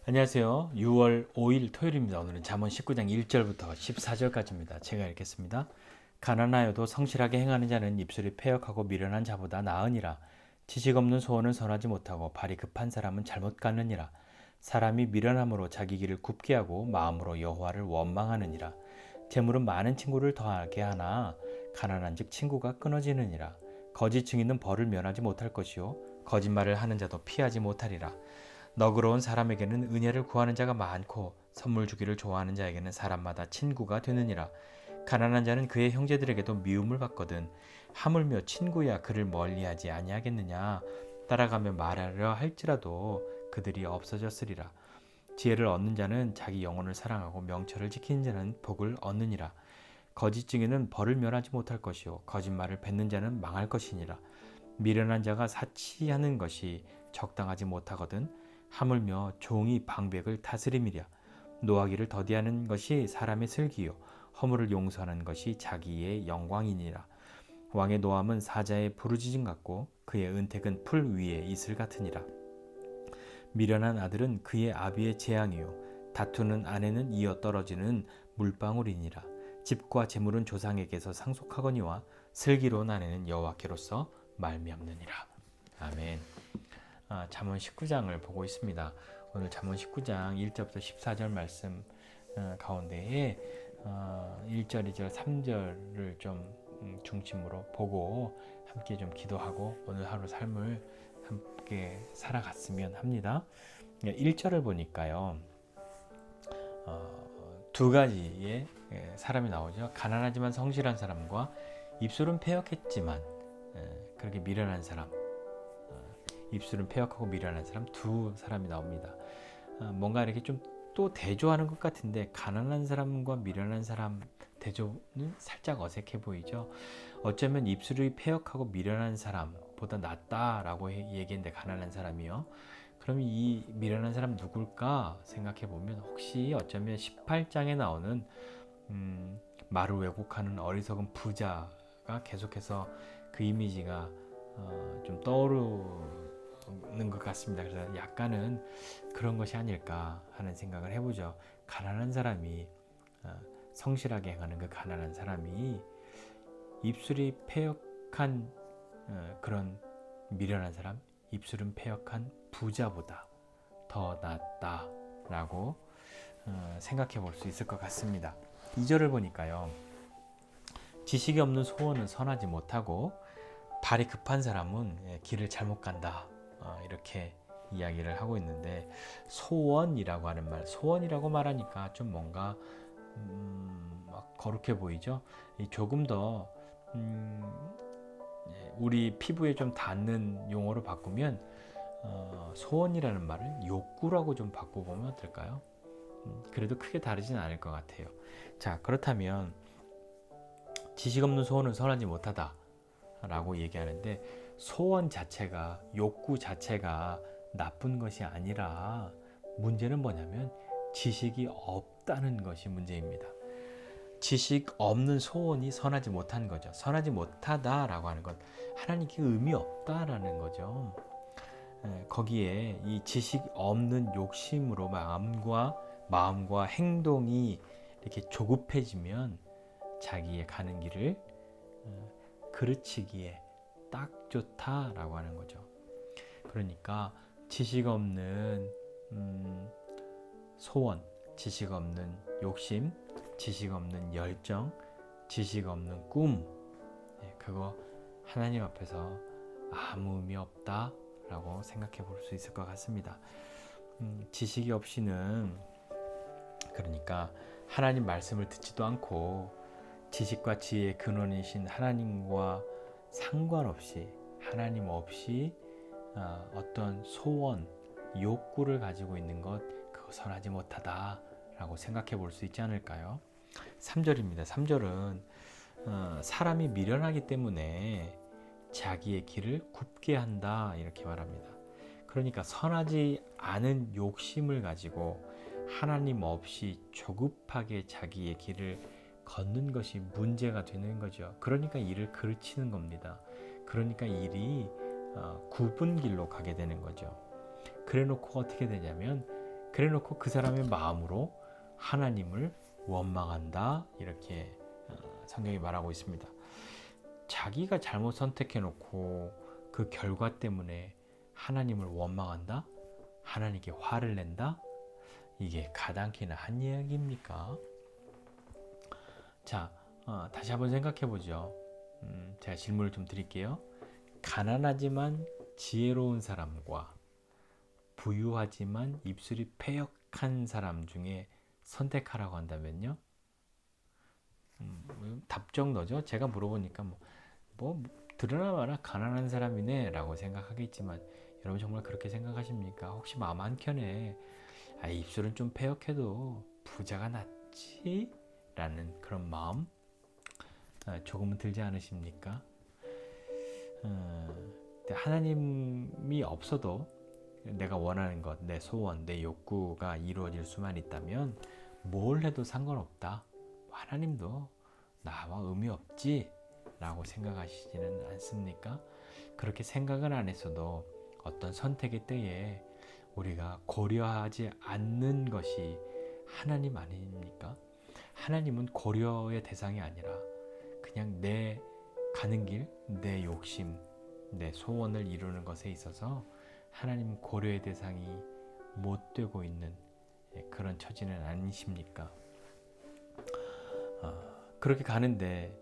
안녕하세요. 6월 5일 토요일입니다. 오늘은 잠언 19장 1절부터 14절까지입니다. 제가 읽겠습니다. 가난하여도 성실하게 행하는 자는 입술이 패역하고 미련한 자보다 나으니라. 지식 없는 소원은 선하지 못하고 발이 급한 사람은 잘못 가느니라. 사람이 미련함으로 자기 길을 굽게 하고 마음으로 여호와를 원망하느니라. 재물은 많은 친구를 더하게 하나 가난한즉 친구가 끊어지느니라. 거짓 증인은 벌을 면하지 못할 것이요 거짓말을 하는 자도 피하지 못하리라. 너그러운 사람에게는 은혜를 구하는 자가 많고 선물 주기를 좋아하는 자에게는 사람마다 친구가 되느니라. 가난한 자는 그의 형제들에게도 미움을 받거든 하물며 친구야 그를 멀리하지 아니하겠느냐. 따라가며 말하려 할지라도 그들이 없어졌으리라. 지혜를 얻는 자는 자기 영혼을 사랑하고 명철을 지키는 자는 복을 얻느니라. 거짓 증인은 벌을 면하지 못할 것이요 거짓말을 뱉는 자는 망할 것이니라. 미련한 자가 사치하는 것이 적당하지 못하거든 하물며 종이 방백을 다스림이랴. 노하기를 더디하는 것이 사람의 슬기요 허물을 용서하는 것이 자기의 영광이니라. 왕의 노함은 사자의 부르짖음 같고 그의 은택은 풀 위에 이슬 같으니라. 미련한 아들은 그의 아비의 재앙이요 다투는 아내는 이어 떨어지는 물방울이니라. 집과 재물은 조상에게서 상속하거니와 슬기로운 아내는 여호와께로서 말미암느니라. 아멘. 잠언 19장을 보고 있습니다. 오늘 잠언 19장 1절부터 14절 말씀 가운데에 1절, 2절, 3절을 좀 중심으로 보고 함께 좀 기도하고 오늘 하루 삶을 함께 살아갔으면 합니다. 1절을 보니까요. 두 가지의 사람이 나오죠. 가난하지만 성실한 사람과 입술은 패역했지만 그렇게 미련한 사람, 입술은 패역하고 미련한 사람 두 사람이 나옵니다. 뭔가 이렇게 좀 또 대조하는 것 같은데 가난한 사람과 미련한 사람 대조는 살짝 어색해 보이죠. 어쩌면 입술이 패역하고 미련한 사람보다 낫다라고 얘기했는데 가난한 사람이요. 그럼 이 미련한 사람 누굴까 생각해 보면 혹시 어쩌면 18장에 나오는 말을 왜곡하는 어리석은 부자가 계속해서 그 이미지가 좀 떠오르는 것 같습니다. 그래서 약간은 그런 것이 아닐까 하는 생각을 해보죠. 가난한 사람이 성실하게 행하는 그 가난한 사람이 입술이 패역한 그런 미련한 사람, 입술은 패역한 부자보다 더 낫다라고 생각해 볼 수 있을 것 같습니다. 2절을 보니까요. 지식이 없는 소원은 선하지 못하고 발이 급한 사람은 길을 잘못 간다. 이렇게 이야기를 하고 있는데 소원이라고 하는 말, 소원이라고 말하니까 좀 뭔가 막 거룩해 보이죠. 조금 더 우리 피부에 좀 닿는 용어로 바꾸면 소원이라는 말을 욕구라고 좀 바꿔보면 어떨까요? 그래도 크게 다르진 않을 것 같아요. 자, 그렇다면 지식 없는 소원은 선하지 못하다 라고 얘기하는데 소원 자체가, 욕구 자체가 나쁜 것이 아니라 문제는 뭐냐면 지식이 없다는 것이 문제입니다. 지식 없는 소원이 선하지 못한 거죠. 선하지 못하다라고 하는 건 하나님께 의미 없다라는 거죠. 거기에 이 지식 없는 욕심으로 마음과 행동이 이렇게 조급해지면 자기의 가는 길을 그르치기에 딱 좋다라고 하는 거죠. 그러니까 지식 없는 소원, 지식 없는 욕심, 지식 없는 열정, 지식 없는 꿈, 그거 하나님 앞에서 아무 의미 없다라고 생각해 볼 수 있을 것 같습니다. 지식이 없이는 그러니까 하나님 말씀을 듣지도 않고 지식과 지혜의 근원이신 하나님과 상관없이 하나님 없이 어떤 소원, 욕구를 가지고 있는 것 그거 선하지 못하다라고 생각해 볼 수 있지 않을까요? 3절입니다. 3절은 사람이 미련하기 때문에 자기의 길을 굽게 한다 이렇게 말합니다. 그러니까 선하지 않은 욕심을 가지고 하나님 없이 조급하게 자기의 길을 걷는 것이 문제가 되는 거죠. 그러니까 일을 그르치는 겁니다. 그러니까 일이 굽은 길로 가게 되는 거죠. 그래 놓고 어떻게 되냐면 그래 놓고 그 사람의 마음으로 하나님을 원망한다. 이렇게 성경이 말하고 있습니다. 자기가 잘못 선택해 놓고 그 결과 때문에 하나님을 원망한다? 하나님께 화를 낸다? 이게 가당키나 한 이야기입니까? 자, 다시 한번 생각해 보죠. 제가 질문을 좀 드릴게요. 가난하지만 지혜로운 사람과 부유하지만 입술이 패역한 사람 중에 선택하라고 한다면요? 답정 너죠? 제가 물어보니까 들으나 마나 가난한 사람이네 라고 생각하겠지만 여러분 정말 그렇게 생각하십니까? 혹시 마음 한켠에 입술은 좀 패역해도 부자가 낫지? 라는 그런 마음 조금은 들지 않으십니까? 하나님이 없어도 내가 원하는 것, 내 소원, 내 욕구가 이루어질 수만 있다면 뭘 해도 상관없다. 하나님도 나와 의미 없지? 라고 생각하시지는 않습니까? 그렇게 생각은 안 했어도 어떤 선택의 때에 우리가 고려하지 않는 것이 하나님 아닙니까? 하나님은 고려의 대상이 아니라 그냥 내 가는 길, 내 욕심, 내 소원을 이루는 것에 있어서 하나님 고려의 대상이 못 되고 있는 그런 처지는 아니십니까? 그렇게 가는데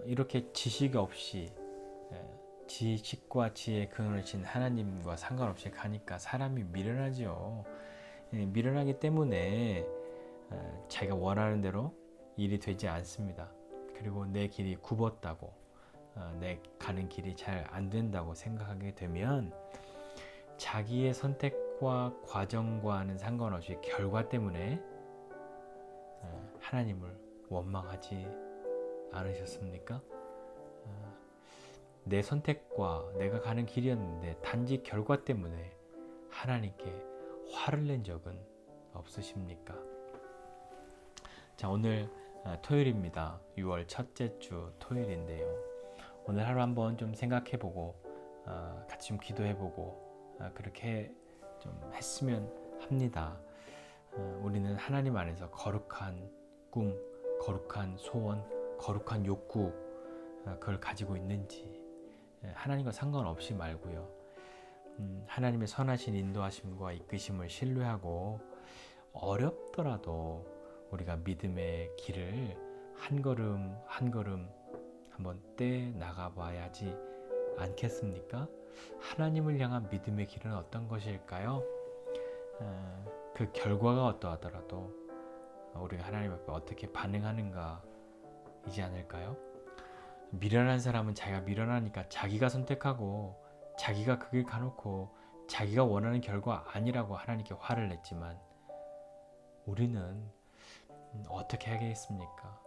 이렇게 지식 없이 지식과 지혜의 근원을 진 하나님과 상관없이 가니까 사람이 미련하죠. 미련하기 때문에 자기가 원하는 대로 일이 되지 않습니다. 그리고 내 길이 굽었다고 내 가는 길이 잘 안 된다고 생각하게 되면 자기의 선택과 과정과는 상관없이 결과 때문에 하나님을 원망하지 않으셨습니까? 내 선택과 내가 가는 길이었는데 단지 결과 때문에 하나님께 화를 낸 적은 없으십니까? 자, 오늘 토요일입니다. 6월 첫째 주 토요일인데요. 오늘 하루 한번 좀 생각해보고 같이 좀 기도해보고 그렇게 좀 했으면 합니다. 우리는 하나님 안에서 거룩한 꿈, 거룩한 소원, 거룩한 욕구 그걸 가지고 있는지 하나님과 상관없이 말고요. 하나님의 선하신 인도하심과 이끄심을 신뢰하고 어렵더라도 우리가 믿음의 길을 한 걸음 한 걸음 한번 떼 나가 봐야지 않겠습니까? 하나님을 향한 믿음의 길은 어떤 것일까요? 그 결과가 어떠하더라도 우리가 하나님 앞에 어떻게 반응하는가 이지 않을까요? 미련한 사람은 자기가 미련하니까 자기가 선택하고 자기가 그 길 가놓고 자기가 원하는 결과 아니라고 하나님께 화를 냈지만 우리는 어떻게 하겠습니까?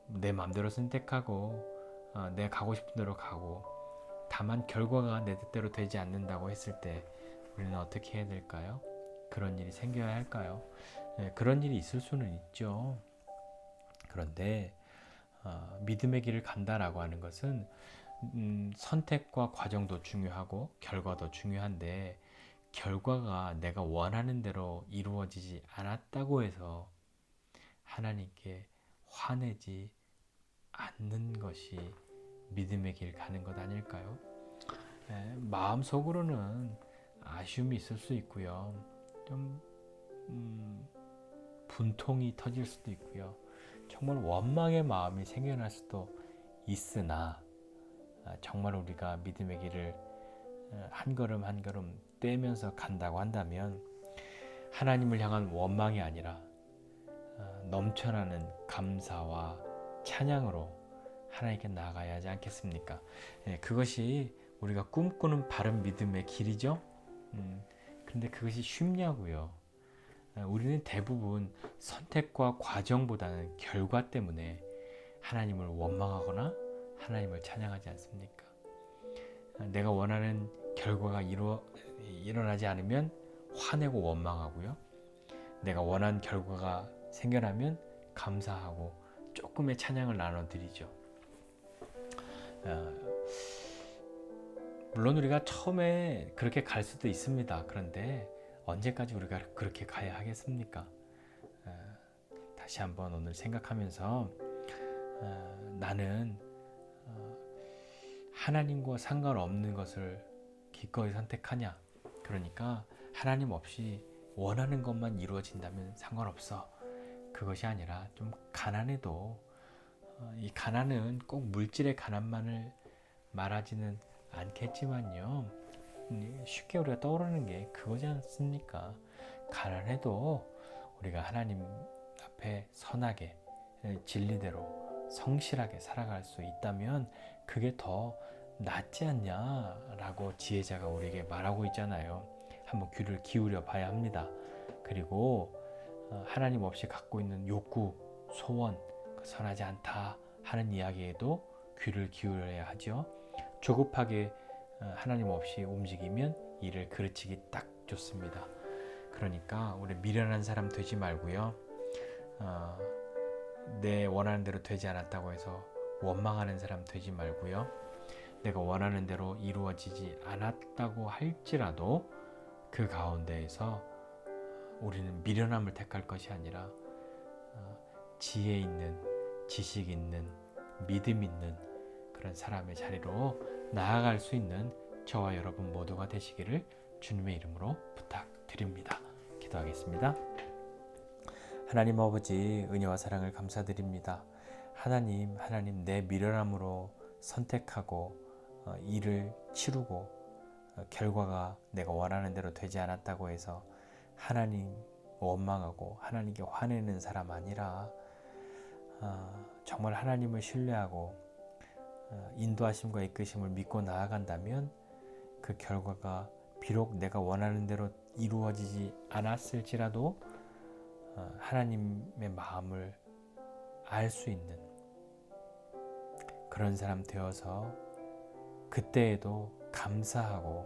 내 마음대로 선택하고 내 가고 싶은 대로 가고 다만 결과가 내 뜻대로 되지 않는다고 했을 때 우리는 어떻게 해야 될까요? 그런 일이 생겨야 할까요? 그런 일이 있을 수는 있죠. 그런데 믿음의 길을 간다라고 하는 것은 선택과 과정도 중요하고 결과도 중요한데 결과가 내가 원하는 대로 이루어지지 않았다고 해서 하나님께 화내지 않는 것이 믿음의 길 가는 것 아닐까요? 마음속으로는 아쉬움이 있을 수 있고요. 좀 분통이 터질 수도 있고요. 정말 원망의 마음이 생겨날 수도 있으나 정말 우리가 믿음의 길을 한 걸음 한 걸음 떼면서 간다고 한다면 하나님을 향한 원망이 아니라 넘쳐나는 감사와 찬양으로 하나님께 나아가야 하지 않겠습니까? 그것이 우리가 꿈꾸는 바른 믿음의 길이죠. 그런데 그것이 쉽냐고요. 우리는 대부분 선택과 과정보다는 결과 때문에 하나님을 원망하거나 하나님을 찬양하지 않습니까? 내가 원하는 결과가 일어나지 않으면 화내고 원망하고요. 내가 원하는 결과가 생겨나면 감사하고 조금의 찬양을 나눠드리죠. 물론 우리가 처음에 그렇게 갈 수도 있습니다. 그런데 언제까지 우리가 그렇게 가야 하겠습니까? 다시 한번 오늘 생각하면서 나는 하나님과 상관없는 것을 기꺼이 선택하냐? 그러니까 하나님 없이 원하는 것만 이루어진다면 상관없어. 그것이 아니라 좀 가난해도 이 가난은 꼭 물질의 가난만을 말하지는 않겠지만요. 쉽게 우리가 떠오르는 게 그거지 않습니까? 가난해도 우리가 하나님 앞에 선하게 진리대로 성실하게 살아갈 수 있다면 그게 더 낫지 않냐라고 지혜자가 우리에게 말하고 있잖아요. 한번 귀를 기울여 봐야 합니다. 그리고 하나님 없이 갖고 있는 욕구, 소원, 선하지 않다 하는 이야기에도 귀를 기울여야 하죠. 조급하게 하나님 없이 움직이면 일을 그르치기 딱 좋습니다. 그러니까 우리 미련한 사람 되지 말고요. 내 원하는 대로 되지 않았다고 해서 원망하는 사람 되지 말고요. 내가 원하는 대로 이루어지지 않았다고 할지라도 그 가운데에서 우리는 미련함을 택할 것이 아니라 지혜 있는, 지식 있는, 믿음 있는 그런 사람의 자리로 나아갈 수 있는 저와 여러분 모두가 되시기를 주님의 이름으로 부탁드립니다. 기도하겠습니다. 하나님 아버지, 은혜와 사랑을 감사드립니다. 하나님 내 미련함으로 선택하고 일을 치르고 결과가 내가 원하는 대로 되지 않았다고 해서 하나님 원망하고 하나님께 화내는 사람 아니라 정말 하나님을 신뢰하고 인도하심과 이끄심을 믿고 나아간다면 그 결과가 비록 내가 원하는 대로 이루어지지 않았을지라도 하나님의 마음을 알 수 있는 그런 사람 되어서 그때에도 감사하고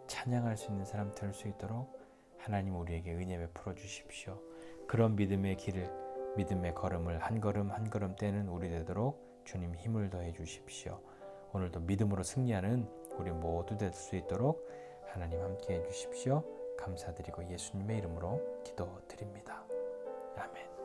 찬양할 수 있는 사람 될 수 있도록 하나님 우리에게 은혜 베풀어 주십시오. 그런 믿음의 길을, 믿음의 걸음을 한 걸음 한 걸음 떼는 우리 되도록 주님 힘을 더해 주십시오. 오늘도 믿음으로 승리하는 우리 모두 될 수 있도록 하나님 함께 해 주십시오. 감사드리고 예수님의 이름으로 기도드립니다. 아멘.